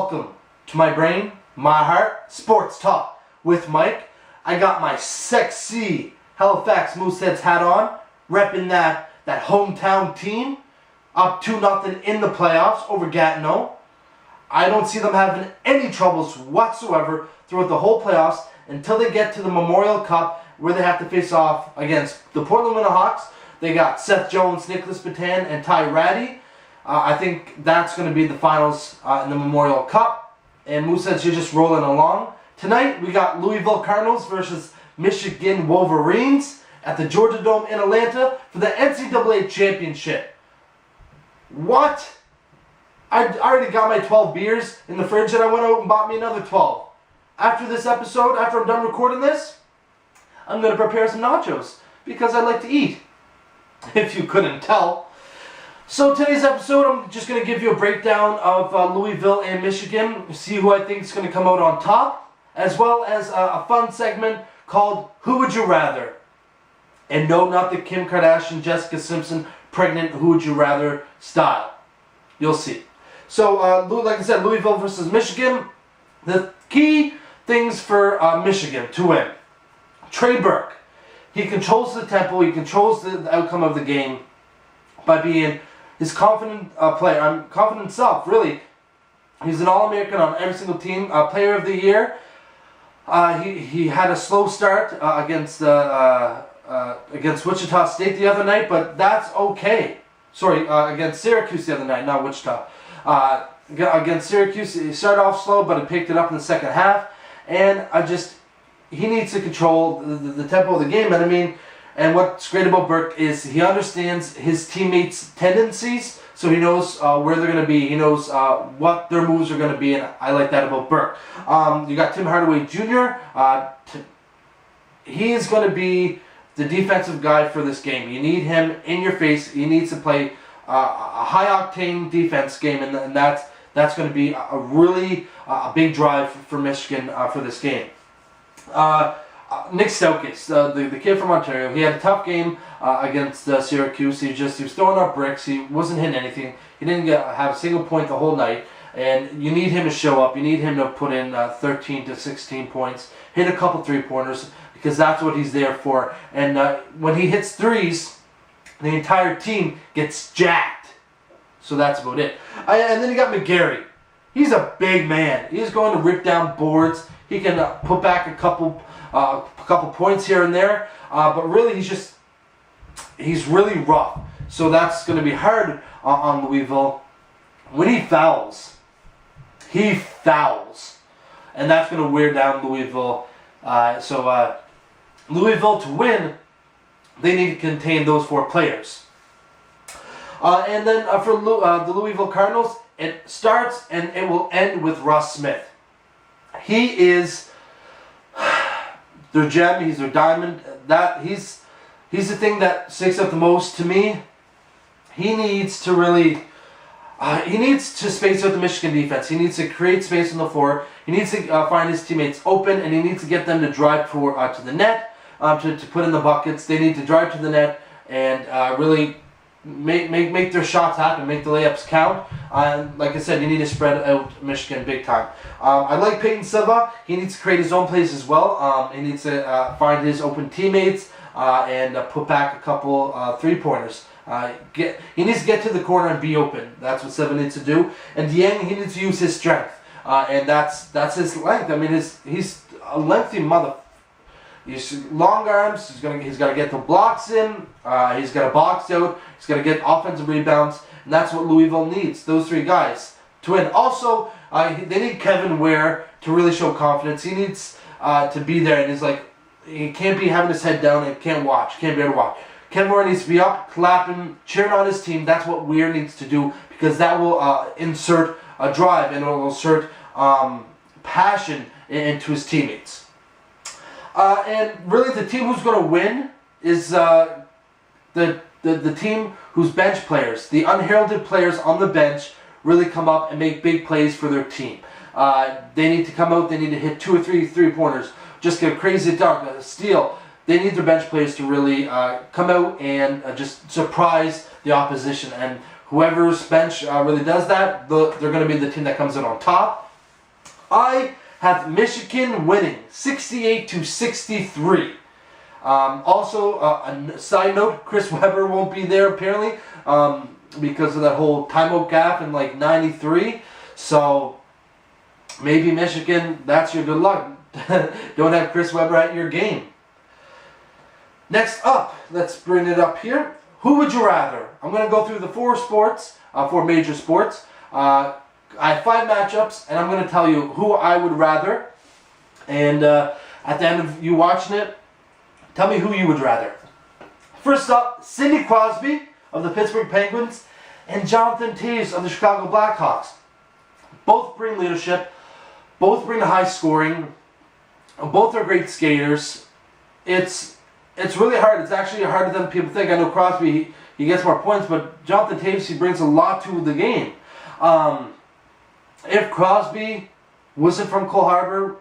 Welcome to my brain, my heart, sports talk with Mike. I got my sexy Halifax Mooseheads hat on, repping that hometown team, up 2-0 in the playoffs over Gatineau. I don't see them having any troubles whatsoever throughout the whole playoffs until they get to the Memorial Cup, where they have to face off against the Portland Winterhawks. They got Seth Jones, Nicholas Bataan, and Ty Ratty. I think that's going to be the finals in the Memorial Cup. And Mooseheads, you're just rolling along. Tonight, we got Louisville Cardinals versus Michigan Wolverines at the Georgia Dome in Atlanta for the NCAA Championship. What? I already got my 12 beers in the fridge and I went out and bought me another 12. After this episode, after I'm done recording this, I'm going to prepare some nachos because I like to eat, if you couldn't tell. So today's episode, I'm just going to give you a breakdown of Louisville and Michigan, see who I think is going to come out on top, as well as a fun segment called Who Would You Rather? And no, not the Kim Kardashian, Jessica Simpson, pregnant Who Would You Rather style. You'll see. So, like I said, Louisville versus Michigan. The key things for Michigan to win. Trey Burke. He controls the tempo. He controls the outcome of the game by being his confident player. I'm confident himself, really. He's an All-American on every single team. Player of the Year. He had a slow start against Wichita State the other night, but that's okay. Sorry, against Syracuse the other night, not Wichita. Against Syracuse, he started off slow, but he picked it up in the second half. And he needs to control the tempo of the game. And what's great about Burke is he understands his teammates' tendencies, so he knows where they're going to be. He knows what their moves are going to be, and I like that about Burke. You got Tim Hardaway Jr. He is going to be the defensive guy for this game. You need him in your face. He needs to play a high-octane defense game, and that's going to be a really big drive for Michigan for this game. Nick Stauskas, the kid from Ontario, he had a tough game against Syracuse. He was throwing up bricks. He wasn't hitting anything. He didn't have a single point the whole night. And you need him to show up. You need him to put in 13 to 16 points, hit a couple three-pointers, because that's what he's there for. And when he hits threes, the entire team gets jacked. So that's about it. And then you got McGarry. He's a big man. He's going to rip down boards. He can put back a couple points here and there. But really, he's really rough. So that's going to be hard on Louisville. When he fouls. And that's going to wear down Louisville. Louisville, to win, they need to contain those four players. And then for the Louisville Cardinals, it starts and it will end with Russ Smith. He is their gem. He's their diamond. He's the thing that sticks out the most to me. He needs to really space out the Michigan defense. He needs to create space on the floor. He needs to find his teammates open, and he needs to get them to drive to the net to put in the buckets. They need to drive to the net and really make their shots happen, make the layups count. Like I said, you need to spread out Michigan big time. I like Peyton Silva. He needs to create his own plays as well. He needs to find his open teammates and put back a couple three-pointers. He needs to get to the corner and be open. That's what Silva needs to do. And Yang, he needs to use his strength. And that's his length. He's a lengthy mother. He's long arms. He's got to get the blocks in. He's got to box out. He's got to get offensive rebounds, and that's what Louisville needs. Those three guys to win. Also, they need Kevin Ware to really show confidence. He needs to be there, and he can't be having his head down and can't be able to watch. Kevin Ware needs to be up, clapping, cheering on his team. That's what Ware needs to do, because that will insert a drive and it will insert passion into his teammates. And really, the team who's going to win is the team whose bench players, the unheralded players on the bench, really come up and make big plays for their team. They need to come out. They need to hit 2 or 3 three-pointers, just get a crazy dunk, a steal. They need their bench players to really come out and just surprise the opposition. And whoever's bench really does that, they're going to be the team that comes out on top. I have Michigan winning 68-63. Also, a side note, Chris Webber won't be there apparently because of that whole timeout gap in like 93. So maybe Michigan, that's your good luck. Don't have Chris Webber at your game. Next up, let's bring it up here. Who would you rather? I'm going to go through the four major sports. I have 5 matchups, and I'm going to tell you who I would rather. And at the end of you watching it, tell me who you would rather. First up, Sidney Crosby of the Pittsburgh Penguins and Jonathan Toews of the Chicago Blackhawks. Both bring leadership. Both bring the high scoring. Both are great skaters. It's really hard. It's actually harder than people think. I know Crosby, he gets more points, but Jonathan Toews, he brings a lot to the game. If Crosby wasn't from Cole Harbour,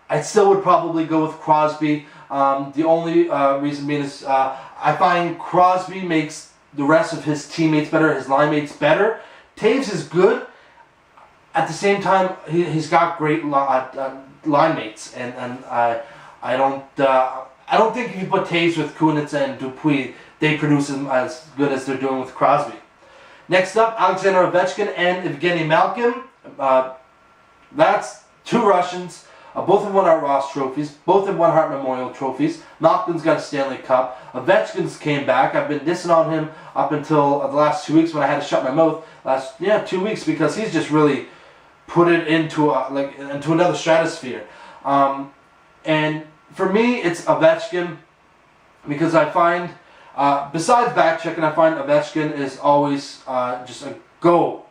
I still would probably go with Crosby. The only reason being is I find Crosby makes the rest of his teammates better, his line mates better. Toews is good. At the same time, he's got great line mates, and I don't think if you put Toews with Kunitz and Dupuis, they produce him as good as they're doing with Crosby. Next up, Alexander Ovechkin and Evgeny Malkin. That's 2 Russians. Both have won our Ross trophies. Both have won Hart Memorial trophies. Malkin's got a Stanley Cup. Ovechkin's came back. I've been dissing on him up until the last 2 weeks when I had to shut my mouth. 2 weeks because he's just really put it into into another stratosphere. And for me, it's Ovechkin because I find, besides back checking, I find Ovechkin is always just a go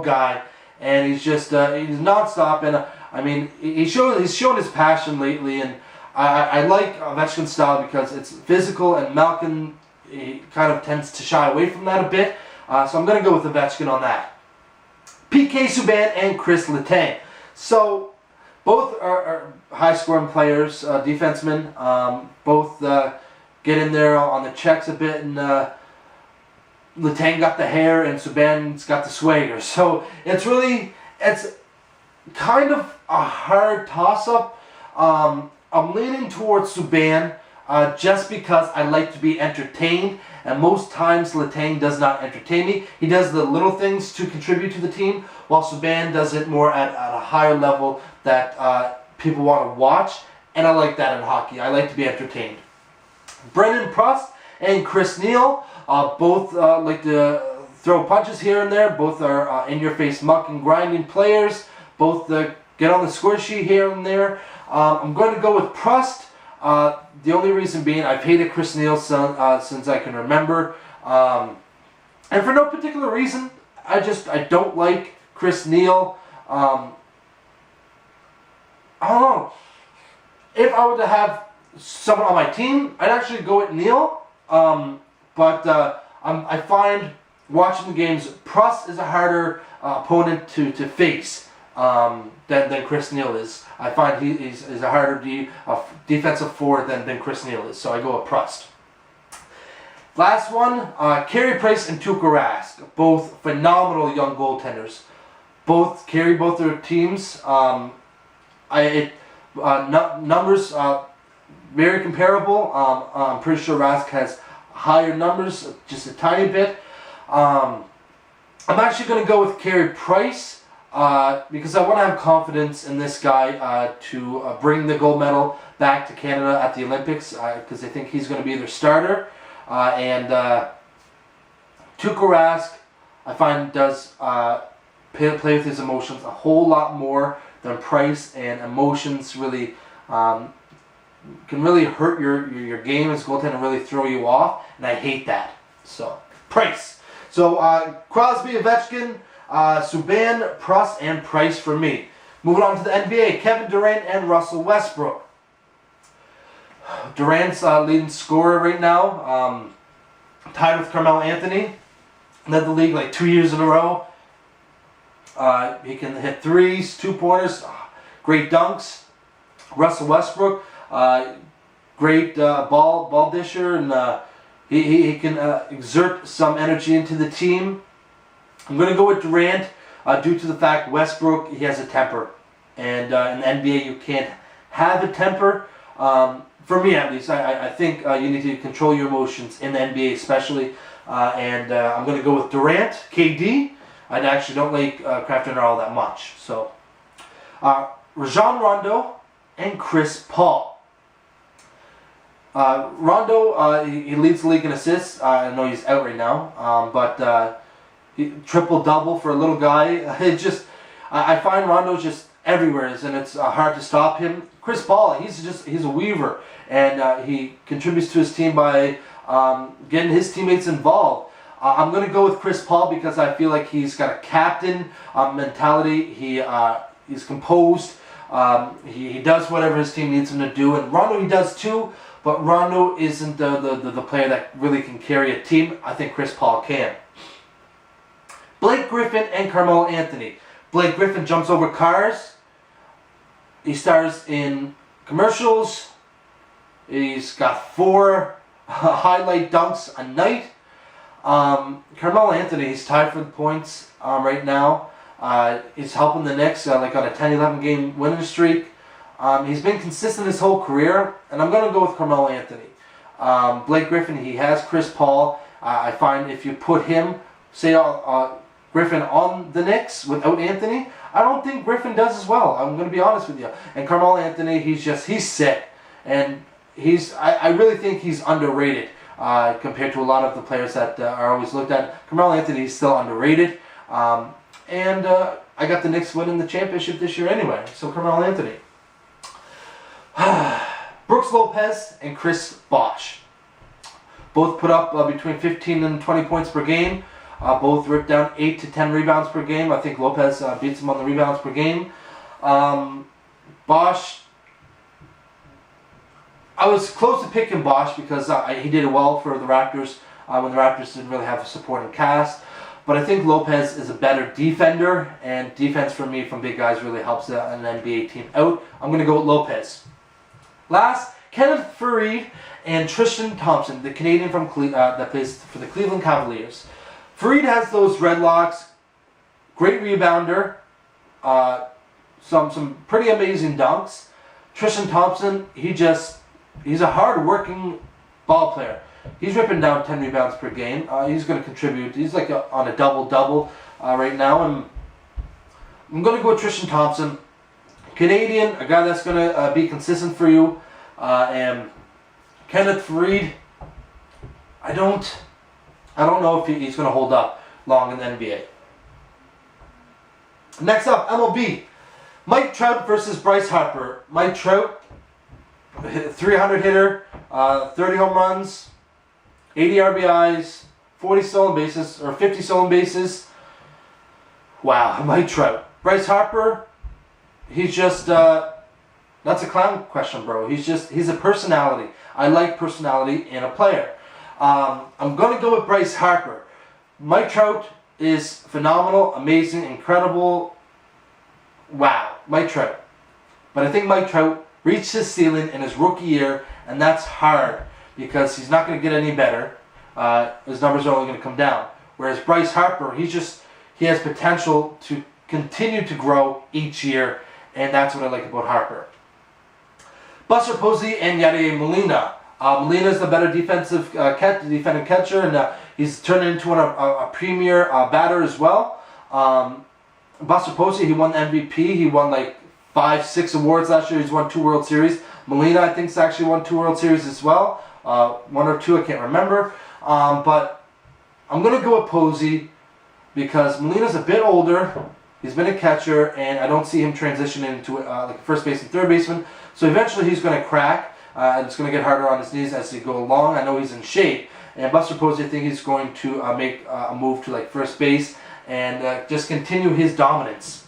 guy, and he's just he's nonstop. And I mean, he's shown his passion lately, and I like Ovechkin's style because it's physical, and Malkin, he kind of tends to shy away from that a bit. So I'm going to go with Ovechkin on that. PK Subban and Kris Letang. So both are high-scoring players, defensemen. Both get in there on the checks a bit, and Letang got the hair, and Subban's got the swagger. So it's kind of a hard toss-up. I'm leaning towards Subban just because I like to be entertained, and most times Letang does not entertain me. He does the little things to contribute to the team, while Subban does it more at a higher level that people want to watch, and I like that in hockey. I like to be entertained. Brendan Prost and Chris Neal both like to throw punches here and there. Both are in-your-face muck and grinding players. Both get on the score sheet here and there. I'm going to go with Prost. The only reason being I've hated Chris Neal since I can remember. And for no particular reason, I don't like Chris Neal. I don't know. If I were to have someone on my team, I'd actually go with Neal. But I find watching the games, Prost is a harder opponent to face than Chris Neal is. I find he's a harder defensive forward than Chris Neal is. So I go with Prost. Last one, Carey Price and Tuukka Rask. Both phenomenal young goaltenders. Both carry both their teams. Numbers very comparable. I'm pretty sure Rask has higher numbers, just a tiny bit. I'm actually going to go with Carey Price because I want to have confidence in this guy to bring the gold medal back to Canada at the Olympics because I think he's going to be their starter. And Tuukka Rask, I find, does play with his emotions a whole lot more than Price, and emotions really can really hurt your game as a goaltender and really throw you off, and I hate that. So, Price. So, Crosby, Ovechkin, Subban, Prost, and Price for me. Moving on to the NBA, Kevin Durant and Russell Westbrook. Durant's leading scorer right now, tied with Carmelo Anthony. Led the league like 2 years in a row. He can hit threes, 2-pointers, great dunks. Russell Westbrook, great ball disher, and he can exert some energy into the team. I'm going to go with Durant due to the fact Westbrook, he has a temper. And in the NBA, you can't have a temper. For me, at least, I think you need to control your emotions in the NBA, especially. And I'm going to go with Durant, KD. I actually don't like Kraft Dinner all that much. So, Rajon Rondo and Chris Paul. Rondo, he leads the league in assists. I know he's out right now, but triple-double for a little guy. I find Rondo just everywhere, and it's hard to stop him. Chris Paul, he's a weaver, and he contributes to his team by getting his teammates involved. I'm going to go with Chris Paul because I feel like he's got a captain mentality. He's composed. He does whatever his team needs him to do, and Rondo, he does too. But Rondo isn't the player that really can carry a team. I think Chris Paul can. Blake Griffin and Carmelo Anthony. Blake Griffin jumps over cars. He stars in commercials. He's got 4 highlight dunks a night. Carmelo Anthony, he's tied for the points right now. He's helping the Knicks like on a 10-11 game winning streak. He's been consistent his whole career, and I'm going to go with Carmelo Anthony. Blake Griffin, he has Chris Paul. I find if you put him, say Griffin on the Knicks without Anthony, I don't think Griffin does as well. I'm going to be honest with you. And Carmelo Anthony, he's sick. And I really think he's underrated compared to a lot of the players that are always looked at. Carmelo Anthony is still underrated. And I got the Knicks winning the championship this year anyway. So Carmelo Anthony. Brooks Lopez and Chris Bosh. Both put up between 15 and 20 points per game. Both ripped down 8 to 10 rebounds per game. I think Lopez beats him on the rebounds per game. Bosh, I was close to picking Bosh because he did well for the Raptors when the Raptors didn't really have a supporting cast. But I think Lopez is a better defender, and defense for me from big guys really helps an NBA team out. I'm going to go with Lopez. Last, Kenneth Faried and Tristan Thompson, the Canadian from that plays for the Cleveland Cavaliers. Faried has those red locks, great rebounder, some pretty amazing dunks. Tristan Thompson, he's a hard-working ball player. He's ripping down 10 rebounds per game. He's going to contribute. He's like on a double-double right now. And I'm going to go with Tristan Thompson. Canadian, a guy that's going to be consistent for you. And Kenneth Faried, I don't know if he's going to hold up long in the NBA. Next up, MLB. Mike Trout versus Bryce Harper. Mike Trout, 300 hitter, 30 home runs, 80 RBIs, 40 stolen bases, or 50 stolen bases. Wow, Mike Trout. Bryce Harper, he's just, that's a clown question, bro. He's a personality. I like personality in a player. I'm going to go with Bryce Harper. Mike Trout is phenomenal, amazing, incredible. Wow, Mike Trout. But I think Mike Trout reached his ceiling in his rookie year, and that's hard because he's not going to get any better. His numbers are only going to come down. Whereas Bryce Harper, he has potential to continue to grow each year, and that's what I like about Harper. Buster Posey and Yadier Molina. Molina is the better defensive defending catcher, and he's turned into a premier batter as well. Buster Posey, he won the MVP. He won like 5-6 awards last year. He's won 2 World Series. Molina, I think, has actually won 2 World Series as well. 1 or 2, I can't remember. But I'm going to go with Posey because Molina's a bit older. He's been a catcher, and I don't see him transitioning into like a first baseman, third baseman. So eventually he's going to crack. It's going to get harder on his knees as they go along. I know he's in shape. And Buster Posey, I think he's going to make a move to like first base and just continue his dominance.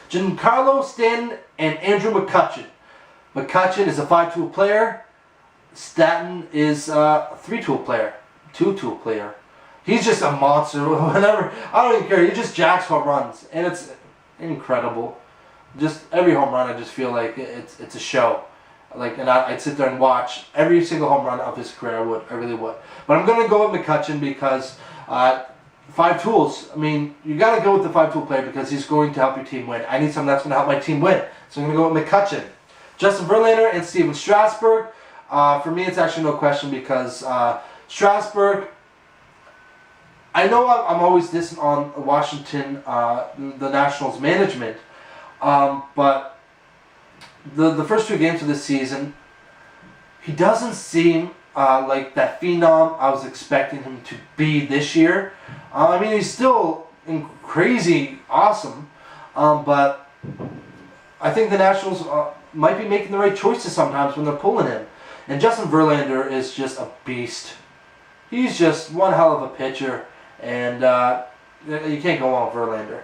Giancarlo Stanton and Andrew McCutchen. McCutchen is a 5-tool player. Stanton is a 3-tool player, 2-tool player. He's just a monster. Whenever, I don't even care. He just jacks home runs, and it's incredible. Just every home run, I just feel like it's a show. Like, and I'd sit there and watch every single home run of his career. I really would. But I'm gonna go with McCutchen because 5 tools. I mean, you got to go with the 5-tool player because he's going to help your team win. I need someone that's going to help my team win. So I'm going to go with McCutchen. Justin Verlander and Steven Strasburg. For me, it's actually no question because Strasburg, I know I'm always dissing on Washington, the Nationals management, but the first 2 games of this season, he doesn't seem like that phenom I was expecting him to be this year. I mean, he's still crazy awesome, but I think the Nationals might be making the right choices sometimes when they're pulling him. And Justin Verlander is just a beast. He's just one hell of a pitcher, and you can't go on with Verlander.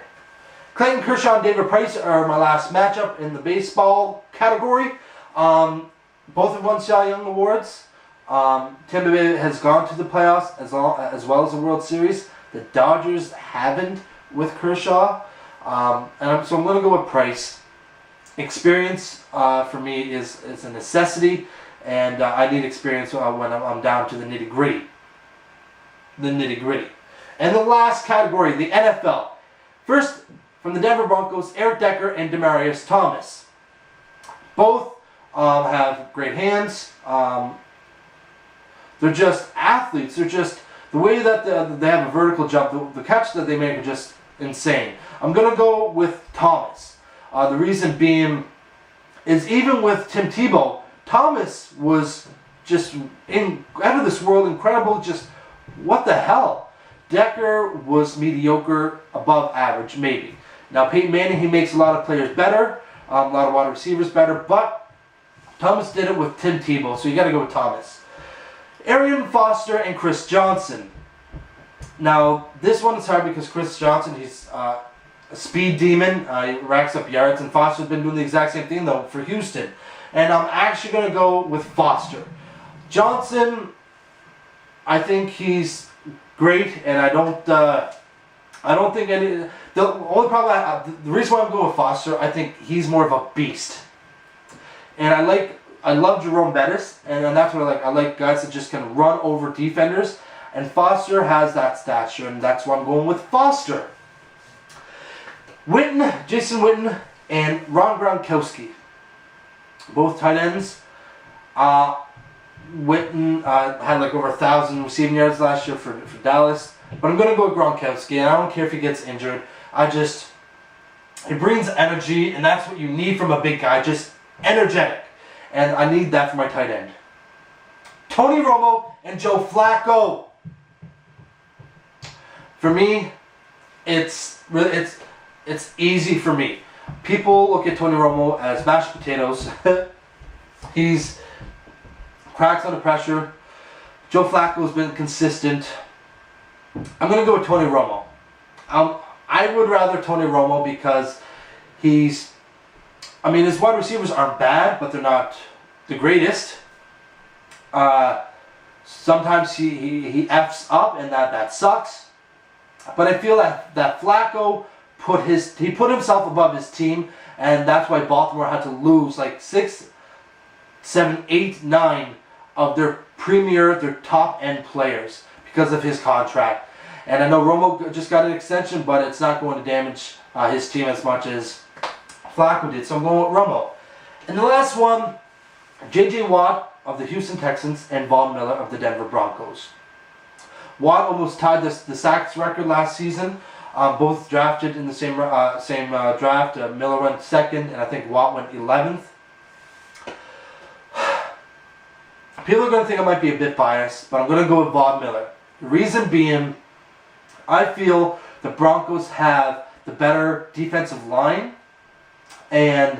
Clayton Kershaw and David Price are my last matchup in the baseball category. Both have won Cy Young Awards. Tampa Bay has gone to the playoffs as well as the World Series. The Dodgers haven't with Kershaw. So I'm going to go with Price. Experience for me is a necessity, and I need experience when I'm down to the nitty-gritty. And the last category, the NFL. First, from the Denver Broncos, Eric Decker and Demaryius Thomas. Both have great hands. They're just athletes. They're just, the way that they have a vertical jump, the catch that they make are just insane. I'm going to go with Thomas. The reason being is even with Tim Tebow, Thomas was just out of this world, incredible, just what the hell. Decker was mediocre, above average, maybe. Now Peyton Manning, he makes a lot of players better, a lot of wide receivers better, but Thomas did it with Tim Tebow, so you got to go with Thomas. Arian Foster and Kris Johnson. Now, this one is hard because Kris Johnson, he's a speed demon. He racks up yards, and Foster's been doing the exact same thing, though, for Houston. And I'm actually going to go with Foster. Johnson, I think he's great, and I don't think any... The only problem, the reason why I'm going with Foster, I think he's more of a beast. And I love Jerome Bettis, and that's what I like. I like guys that just can run over defenders, and Foster has that stature, and that's why I'm going with Foster. Jason Witten, and Ron Gronkowski. Both tight ends. Witten had like over 1,000 receiving yards last year for Dallas, but I'm going to go with Gronkowski, and I don't care if he gets injured. He brings energy, and that's what you need from a big guy, just energetic. And I need that for my tight end. Tony Romo and Joe Flacco. For me, it's easy for me. People look at Tony Romo as mashed potatoes. He's cracks under pressure. Joe Flacco's been consistent. I'm going to go with Tony Romo. I would rather Tony Romo because his wide receivers aren't bad, but they're not the greatest. Sometimes he F's up, and that sucks. But I feel that Flacco put himself above his team, and that's why Baltimore had to lose like 6, 7, 8, 9 of their top end players because of his contract. And I know Romo just got an extension, but it's not going to damage his team as much as Flacco did. So I'm going with Romo. And the last one, J.J. Watt of the Houston Texans and Von Miller of the Denver Broncos. Watt almost tied the sacks record last season. Both drafted in the same draft. Miller went 2nd, and I think Watt went 11th. People are going to think I might be a bit biased, but I'm going to go with Von Miller. The reason being, I feel the Broncos have the better defensive line, and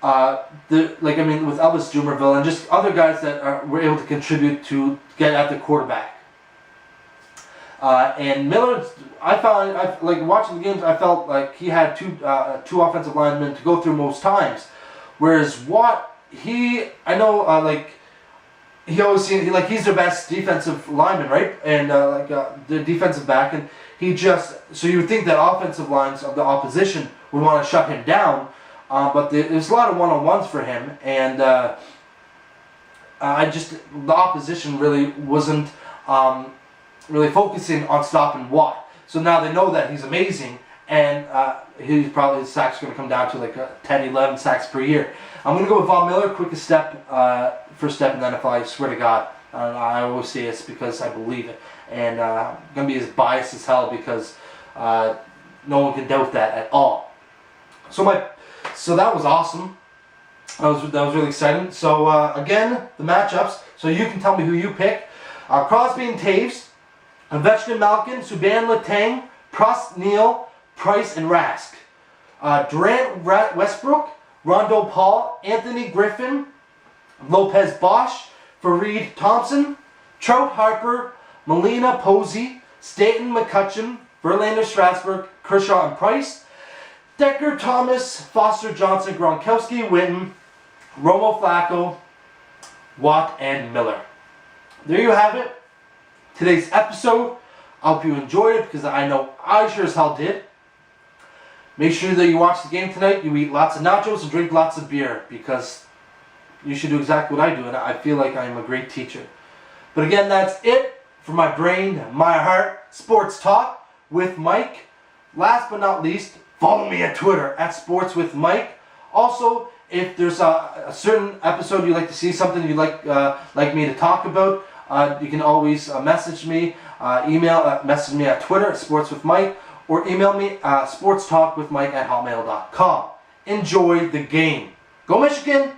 with Elvis Dumervil and just other guys that were able to contribute to get at the quarterback. And Miller, watching the games, I felt like he had two offensive linemen to go through most times, whereas Watt, he always seems like he's their best defensive lineman, right? And the defensive back, and so you would think that offensive lines of the opposition would want to shut him down, but there's a lot of one-on-ones for him, and the opposition really wasn't really focusing on stopping Watt. So now they know that he's amazing, and his sacks are going to come down to like 10, 11 sacks per year. I'm going to go with Von Miller, quickest step, first step in the NFL. I swear to God. I always say it's because I believe it. And I'm going to be as biased as hell because no one can doubt that at all. So that was awesome. That was really exciting. So again, the matchups. So you can tell me who you pick. Crosby and Taves, Ovechkin, Malkin, Subban, Letang, Prost, Neal, Price, and Rask. Durant, Westbrook, Rondo, Paul, Anthony, Griffin, Lopez, Bosh, Fareed, Thompson, Trout, Harper, Molina, Posey, Stanton, McCutchen, Verlander, Strasburg, Kershaw, and Price, Decker, Thomas, Foster, Johnson, Gronkowski, Witten, Romo, Flacco, Watt, and Miller. There you have it. Today's episode. I hope you enjoyed it because I know I sure as hell did. Make sure that you watch the game tonight. You eat lots of nachos and drink lots of beer because you should do exactly what I do, and I feel like I am a great teacher. But again, that's it for my brain, my heart, sports talk with Mike. Last but not least, follow me at Twitter at sportswithmike. Also, if there's a certain episode you'd like to see, something you'd like me to talk about, you can always message me, message me at Twitter at sportswithmike, or email me sportstalkwithmike@hotmail.com. Enjoy the game. Go Michigan!